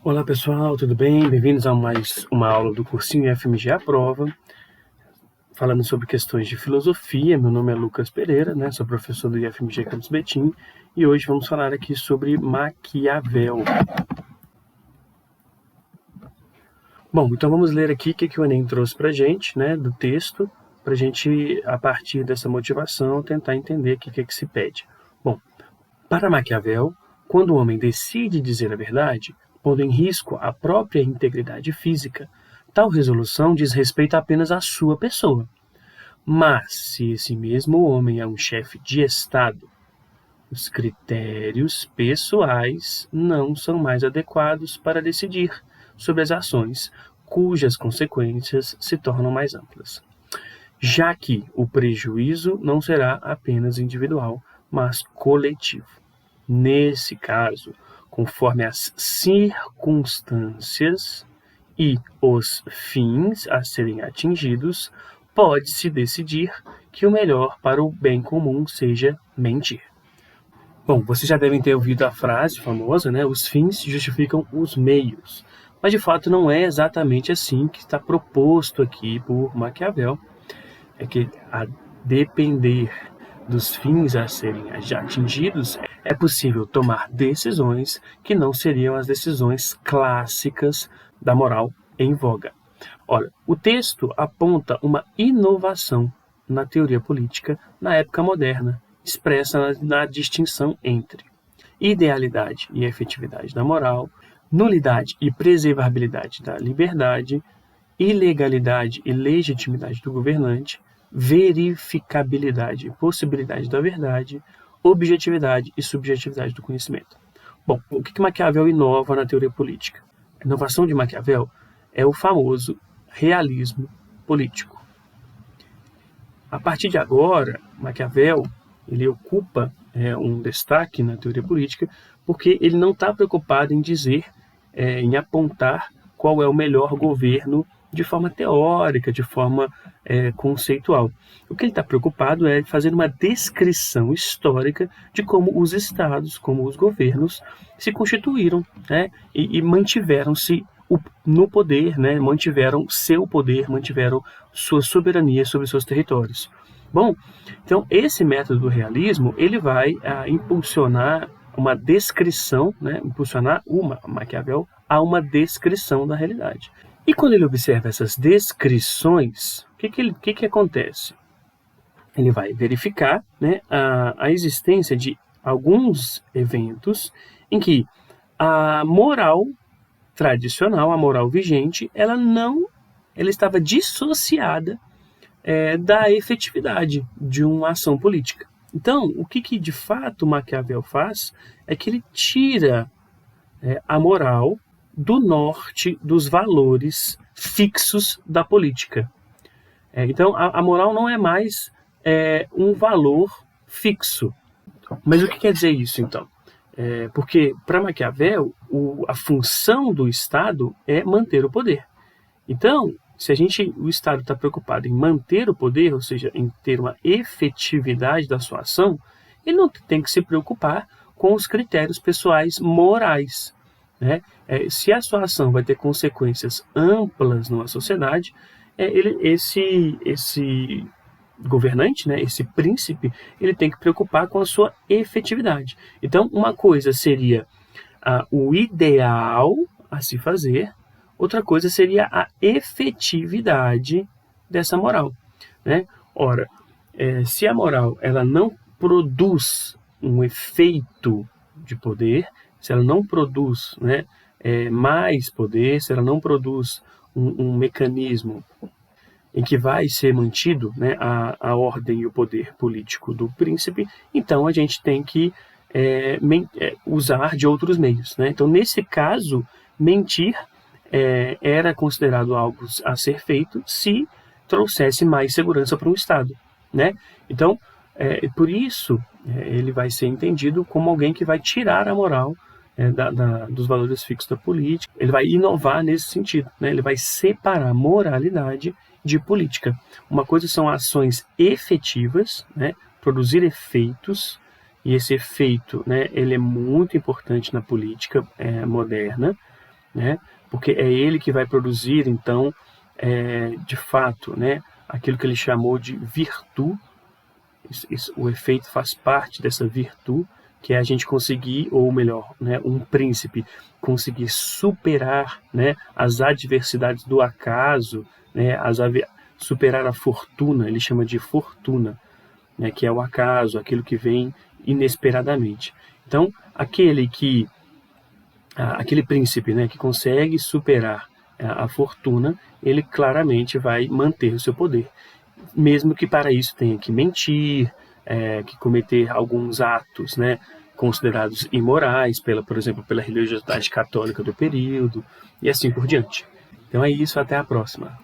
Olá pessoal, tudo bem? Bem-vindos a mais uma aula do cursinho FMG à Prova, falando sobre questões de filosofia. Meu nome é Lucas Pereira, sou professor do IFMG Campus Betim, e hoje vamos falar aqui sobre Maquiavel. Bom, então vamos ler aqui o que o Enem trouxe para a gente, do texto, para a gente, a partir dessa motivação, tentar entender o que se pede. Bom, para Maquiavel, quando o homem decide dizer a verdade, pondo em risco a própria integridade física, tal resolução diz respeito apenas à sua pessoa. Mas, se esse mesmo homem é um chefe de Estado, os critérios pessoais não são mais adequados para decidir sobre as ações cujas consequências se tornam mais amplas, já que o prejuízo não será apenas individual, mas coletivo. Nesse caso, conforme as circunstâncias e os fins a serem atingidos, pode-se decidir que o melhor para o bem comum seja mentir. Bom, vocês já devem ter ouvido a frase famosa, os fins justificam os meios. Mas, de fato, não é exatamente assim que está proposto aqui por Maquiavel. É que, a depender dos fins a serem atingidos, é possível tomar decisões que não seriam as decisões clássicas da moral em voga. Ora, o texto aponta uma inovação na teoria política na época moderna, expressa na distinção entre idealidade e efetividade da moral, nulidade e preservabilidade da liberdade, ilegalidade e legitimidade do governante, verificabilidade e possibilidade da verdade, objetividade e subjetividade do conhecimento. Bom, o que Maquiavel inova na teoria política? A inovação de Maquiavel é o famoso realismo político. A partir de agora, Maquiavel ele ocupa um destaque na teoria política porque ele não está preocupado em dizer, em apontar qual é o melhor governo de forma teórica, de forma conceitual. O que ele está preocupado é fazer uma descrição histórica de como os estados, como os governos se constituíram e mantiveram-se no poder, mantiveram seu poder, mantiveram sua soberania sobre seus territórios. Bom, então esse método do realismo ele vai impulsionar uma descrição, impulsionar Maquiavel a uma descrição da realidade. E quando ele observa essas descrições, o que acontece? Ele vai verificar a existência de alguns eventos em que a moral tradicional, a moral vigente, ela estava dissociada da efetividade de uma ação política. Então, o que de fato Maquiavel faz é que ele tira a moral do norte dos valores fixos da política. Então, a moral não é mais um valor fixo. Mas o que quer dizer isso, então? Porque, para Maquiavel, a função do Estado é manter o poder. Então, se o Estado está preocupado em manter o poder, ou seja, em ter uma efetividade da sua ação, ele não tem que se preocupar com os critérios pessoais morais. Se a sua ação vai ter consequências amplas numa sociedade, esse governante, esse príncipe, ele tem que preocupar com a sua efetividade. Então, uma coisa seria o ideal a se fazer, outra coisa seria a efetividade dessa moral. Ora, se a moral ela não produz um efeito de poder, se ela não produz mais poder, se ela não produz um mecanismo em que vai ser mantido a ordem e o poder político do príncipe, então a gente tem que usar de outros meios. Então, nesse caso, mentir era considerado algo a ser feito se trouxesse mais segurança para um Estado. Então, por isso, ele vai ser entendido como alguém que vai tirar a moral dos valores fixos da política. Ele vai inovar nesse sentido. Ele vai separar moralidade de política. Uma coisa são ações efetivas, produzir efeitos, e esse efeito ele é muito importante na política moderna. né? Porque é ele que vai produzir, então, de fato, né, aquilo que ele chamou de virtude. O efeito faz parte dessa virtude, que é a gente conseguir, ou melhor, né, um príncipe conseguir superar, né, as adversidades do acaso, né, superar a fortuna, ele chama de fortuna, né, que é o acaso, aquilo que vem inesperadamente. Então, aquele príncipe, né, que consegue superar a fortuna, ele claramente vai manter o seu poder, mesmo que para isso tenha que mentir, que cometer alguns atos, né, considerados imorais, por exemplo, pela religiosidade católica do período, e assim por diante. Então é isso, até a próxima.